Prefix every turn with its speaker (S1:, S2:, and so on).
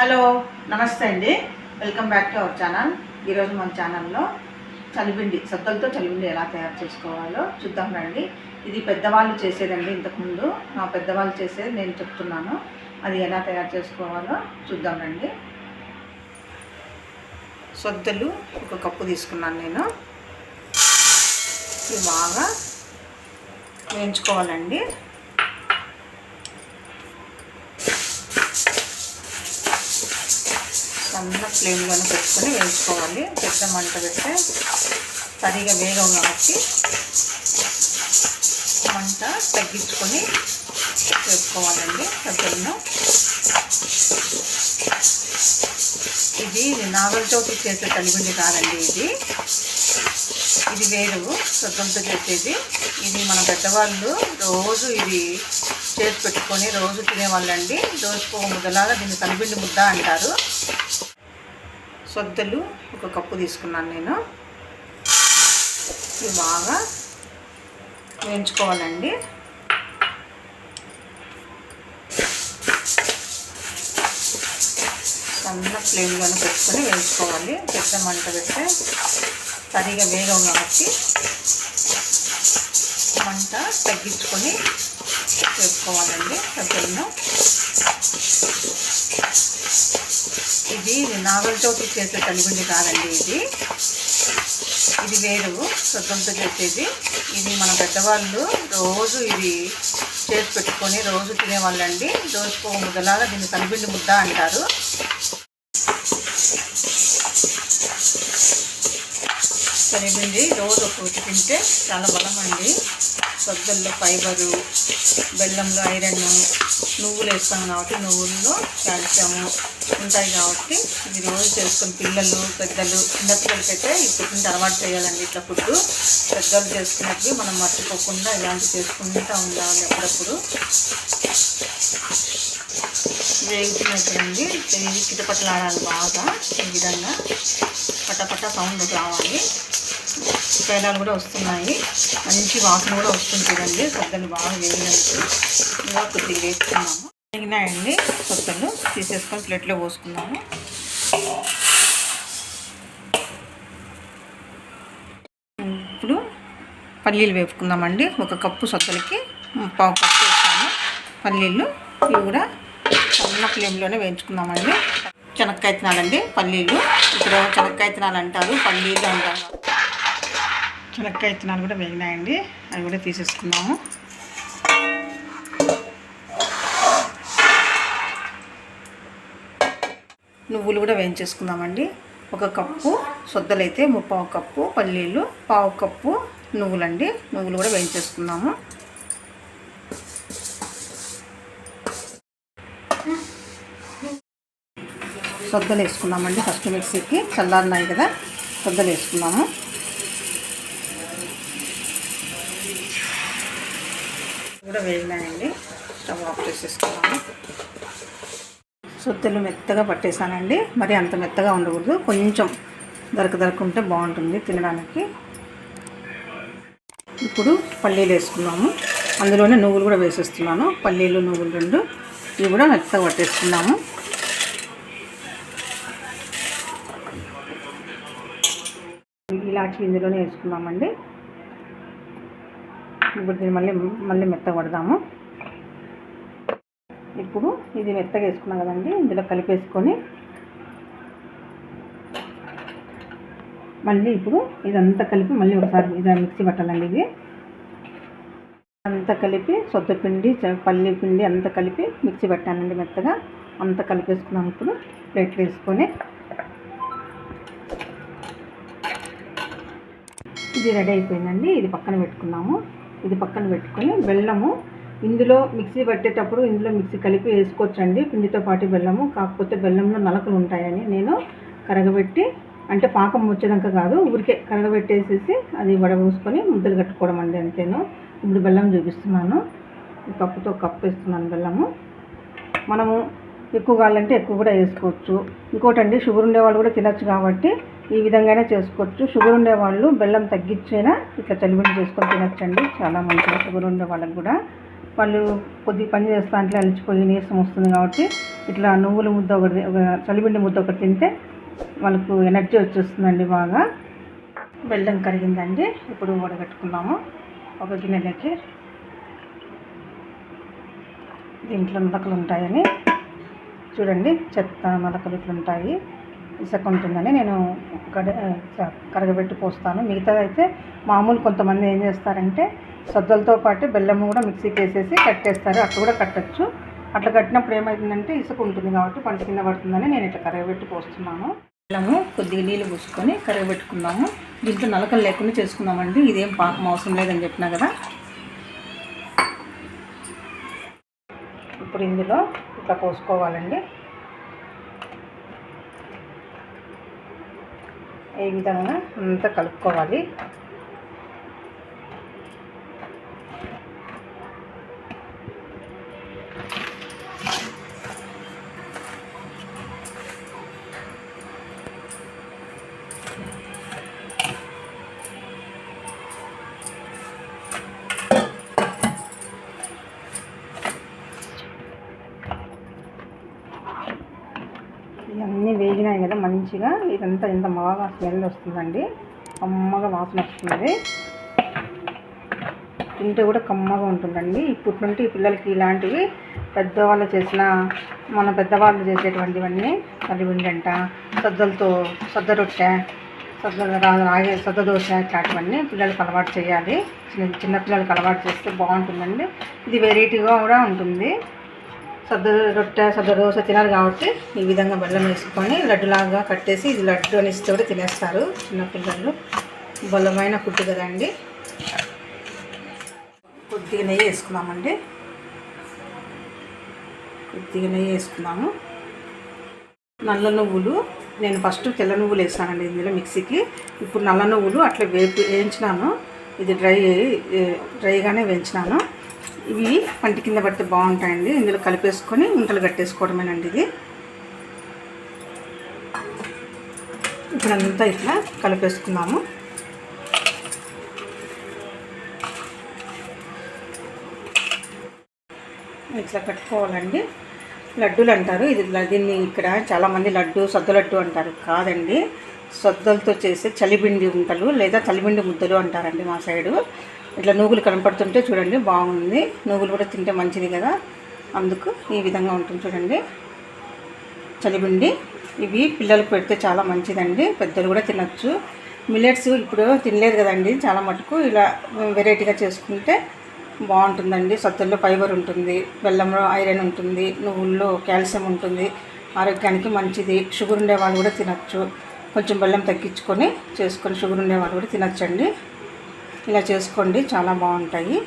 S1: Hello నమస్తే అండి, welcome back to our channel. ఈరోజు మన ఛానల్లో చలిపిండి సద్దలతో చలిపిండి ఎలా తయారు చేసుకోవాలో చూద్దాం రండి. ఇది పెద్దవాళ్ళు చేసేదండి. ఇంతకుముందు మా పెద్దవాళ్ళు చేసేది నేను చెప్తున్నాను. అది ఎలా తయారు చేసుకోవాలో చూద్దాం రండి. సద్దలు ఒక కప్పు తీసుకున్నాను నేను. ఇవి బాగా వేయించుకోవాలండి. సన్న ఫ్లేమ్లోనే పెట్టుకొని వేయించుకోవాలి. పెద్ద మంట పెడితే సరిగా వేగం కాబట్టి మంట తగ్గించుకొని వేసుకోవాలండి సద్దలను. ఇది నాగల చవితి చేసే చలిపిండి కాదండి. ఇది వేరు సద్దలతో చేసేది. ఇది మన పెద్దవాళ్ళు రోజు ఇది చేసి పెట్టుకొని రోజు తినేవాళ్ళండి. రోజుకు ఒక ముద్దలాగా దీన్ని చలిపిండి ముద్ద అంటారు. సొద్దలు ఒక కప్పు తీసుకున్నాను నేను. ఇవి బాగా వేయించుకోవాలండి. సన్న ఫ్లేమ్లోనే పెట్టుకొని వేయించుకోవాలి. పెద్ద మంట పెడితే సరిగా వేగం కాబట్టి మంట తగ్గించుకొని వేసుకోవాలండి సద్దలను. ఇది నాగల చవితి చేసే చలిపిండి కాదండి. ఇది వేరు సద్దలతో చేసేది. ఇది మన పెద్దవాళ్ళు రోజు ఇది చేసి పెట్టుకొని రోజు తినేవాళ్ళండి. రోజుకు ఒక ముద్దలాగా దీన్ని చలిపిండి ముద్ద అంటారు. చలిపిండి రోజు ఒకటి తింటే చాలా బలం అండి. సద్దల్లో ఫైబరు, బెల్లంలో ఐరన్, నువ్వులు వేస్తాం కాబట్టి నువ్వుల్లో కాల్షియము ఉంటాయి కాబట్టి ఇది రోజు చేసుకుని పిల్లలు పెద్దలు చిన్నపిల్లలకైతే ఇప్పుడు తింటే అలవాటు చేయాలండి. ఇట్లా ఫుడ్ పెద్దలు చేసుకున్నప్పుడు మనం మర్చిపోకుండా ఇలాంటివి చేసుకుంటూ ఉండాలి అప్పుడప్పుడు. వేగుతున్నప్పుడండి ఇది కిటపటలాడాలి బాగా. ఈ విధంగా పటపట సౌండ్ రావాలి. పేలాలు కూడా వస్తున్నాయి, మంచి వాసన కూడా వస్తుంటుందండి. సద్దలు బాగా వేగినందుకు ఇంకా కొద్దిగా వేసుకున్నాము. వేగినాయండి సద్దలు, తీసేసుకొని ప్లేట్లో పోసుకున్నాము. ఇప్పుడు పల్లీలు వేపుకుందామండి. ఒక కప్పు సద్దలకి పావు కప్పు వేసాము పల్లీలు. ఇవి కూడా సన్న ఫ్లేమ్లోనే వేయించుకుందామండి. శనక్కాయ విత్తనాలండి పల్లీలు. ఇక్కడ శనక్కాయ విత్తనాలు అంటారు, పల్లీలు అంటారు. శనక్కాయ విత్తనాలు కూడా వేగినాయండి, అవి కూడా తీసేసుకున్నాము. నువ్వులు కూడా వేయించేసుకుందామండి. ఒక కప్పు సొద్దలైతే ముప్పావు కప్పు పల్లీలు, పావు కప్పు నువ్వులండి. నువ్వులు కూడా వేయించేసుకున్నాము. సొద్దలు వేసుకున్నామండి. ఫస్ట్ మిక్సీకి చల్లారినాయి కదా, సొద్దలు వేసుకున్నాము. కూడా వేగినాయండి, స్టవ్ ఆఫ్ చేసేసుకున్నాము. సొద్దలు మెత్తగా పట్టేసానండి. మరి అంత మెత్తగా ఉండకూడదు, కొంచెం దొరకుంటే బాగుంటుంది తినడానికి. ఇప్పుడు పల్లీలు వేసుకున్నాము. అందులోనే నువ్వులు కూడా వేసేస్తున్నాను. పల్లీలు నువ్వులు రెండు ఇవి కూడా మెత్తగా పట్టేసుకున్నాము. ఇలాచి ఇందులోనే వేసుకున్నామండి. ఇప్పుడు దీన్ని మళ్ళీ మెత్తగా పడదాము. ఇప్పుడు ఇది మెత్తగా వేసుకున్నాం కదండి, ఇందులో కలిపేసుకొని మళ్ళీ ఇప్పుడు ఇదంతా కలిపి మళ్ళీ ఒకసారి ఇది మిక్సీ పట్టాలండి. ఇది అంతా కలిపి సొద్దపిండి పల్లి పిండి అంతా కలిపి మిక్సీ పట్టానండి మెత్తగా. అంతా కలిపేసుకున్నాం. ఇప్పుడు ప్లేట్లు వేసుకొని ఇది రెడీ అయిపోయిందండి. ఇది పక్కన పెట్టుకున్నాము. ఇది పక్కన పెట్టుకొని బెల్లము ఇందులో మిక్సీ పట్టేటప్పుడు ఇందులో మిక్సీ కలిపి వేసుకోవచ్చండి పిండితో పాటు బెల్లము. కాకపోతే బెల్లంలో నలకలు ఉంటాయని నేను కరగబెట్టి, అంటే పాకం వచ్చేదాకా కాదు, ఊరికే కరగబెట్టేసేసి అది వడబోసుకొని ముద్దలు కట్టుకోవడం అండి, అంతేను. ఇప్పుడు బెల్లం చూపిస్తున్నాను. ఈ కప్పుతో కప్పు వేస్తున్నాను బెల్లము. మనము ఎక్కువ కావాలంటే ఎక్కువ కూడా వేసుకోవచ్చు. ఇంకోటి అండి, షుగర్ ఉండేవాళ్ళు కూడా తినచ్చు కాబట్టి ఈ విధంగానే చేసుకోవచ్చు. షుగర్ ఉండేవాళ్ళు బెల్లం తగ్గించైనా ఇట్లా చలిపిండి చేసుకొని తినచ్చండి, చాలా మంచిది షుగర్ ఉండే వాళ్ళకి కూడా. వాళ్ళు కొద్దిగా పని చేస్తా అంటే అలిచిపోయి నీరసం వస్తుంది కాబట్టి ఇట్లా నువ్వుల ముద్ద ఒకటి, చలిపిండి ముద్ద ఒకటి తింటే వాళ్ళకు ఎనర్జీ వచ్చేస్తుందండి బాగా. బెల్లం కరిగిందండి. ఇప్పుడు వడగట్టుకుందాము ఒక గిన్నెలోకి. దీంట్లో మొలకలు ఉంటాయని చూడండి, చెత్త మొలకలు ఇట్లా ఉంటాయి, ఇసుక ఉంటుందని నేను కరగబెట్టి పోస్తాను. మిగతా అయితే మామూలు కొంతమంది ఏం చేస్తారంటే సద్దలతో పాటు బెల్లము కూడా మిక్సీకి వేసేసి కట్టేస్తారు. అట్లా కూడా కట్టచ్చు. అట్లా కట్టినప్పుడు ఏమవుతుందంటే ఇసుక ఉంటుంది కాబట్టి పంట కింద పడుతుందని నేను ఇట్లా కరగబెట్టి పోస్తున్నాను. బెల్లము కొద్దిగా నీళ్ళు పూసుకొని కరగబెట్టుకుందాము. దీంట్లో నలకలు లేకుండా చేసుకుందామండి. ఇదేం పాకం అవసరం లేదని చెప్పినా కదా. ఇప్పుడు ఇందులో ఇట్లా పోసుకోవాలండి. ఈ విధంగా అంతా కలుపుకోవాలి. ఇవన్నీ వేగినాయి కదా మంచిగా. ఇదంతా ఇంత బాగా స్మెల్ వస్తుందండి, కమ్మగా వాసన వస్తుంది. తింటే కూడా కమ్మగా ఉంటుందండి. ఇప్పటి నుండి ఈ పిల్లలకి ఇలాంటివి పెద్దవాళ్ళు చేసిన, మన పెద్దవాళ్ళు చేసేటువంటివన్నీ చలిపిండి అంట, సద్ద రొట్టె, సద్ద దోశ ఇట్లాంటివన్నీ పిల్లలకి అలవాటు చేయాలి. చిన్న పిల్లలకి అలవాటు చేస్తే బాగుంటుందండి. ఇది వెరైటీగా కూడా ఉంటుంది. సద్ద రొట్టె, సద్ద దోశ తినాలి కాబట్టి ఈ విధంగా బెల్లం వేసుకొని లడ్డులాగా కట్టేసి, ఇది లడ్డు అని ఇస్తే కూడా తినేస్తారు చిన్నపిల్లలు. బలమైన ఫుడ్ కదండి. కొద్దిగా నెయ్యి వేసుకున్నామండి. కొద్దిగా నెయ్యి వేసుకున్నాము. నల్ల నువ్వులు నేను ఫస్ట్ తెల్ల నువ్వులు వేసానండి ఇందులో మిక్సీకి. ఇప్పుడు నల్ల నువ్వులు అట్లా వేయించినాను. ఇది డ్రైగానే వేయించినాను. ఇవి పంటి కింద పడితే బాగుంటాయండి. ఇందులో కలిపేసుకొని ఉంటలు కట్టేసుకోవడమేనండి ఇది. ఇప్పుడంతా ఇట్లా కలిపేసుకున్నాము. ఇట్లా కట్టుకోవాలండి. లడ్డూలు అంటారు దీన్ని ఇక్కడ చాలామంది సద్ద లడ్డు అంటారు. కాదండి, సద్దలతో చేసే చలిపిండి ఉంటలు లేదా చలిపిండి ముద్దలు అంటారండి మా సైడు. ఇట్లా నువ్వులు కనపడుతుంటే చూడండి బాగుంది. నువ్వులు కూడా తింటే మంచిది కదా, అందుకు ఈ విధంగా ఉంటుంది చూడండి చలిపిండి. ఇవి పిల్లలకు పెడితే చాలా మంచిదండి, పెద్దలు కూడా తినచ్చు. మిల్లెట్స్ ఇప్పుడు తినలేదు కదండి చాలా మటుకు. ఇలా వెరైటీగా చేసుకుంటే బాగుంటుందండి. సద్దల్లో ఫైబర్ ఉంటుంది, బెల్లంలో ఐరన్ ఉంటుంది, నువ్వుల్లో కాల్షియం ఉంటుంది, ఆరోగ్యానికి మంచిది. షుగర్ ఉండేవాళ్ళు కూడా తినచ్చు. కొంచెం బెల్లం తగ్గించుకొని చేసుకొని షుగర్ ఉండేవాళ్ళు కూడా తినచ్చండి. ఇలా చేసుకోండి, చాలా బాగుంటాయి.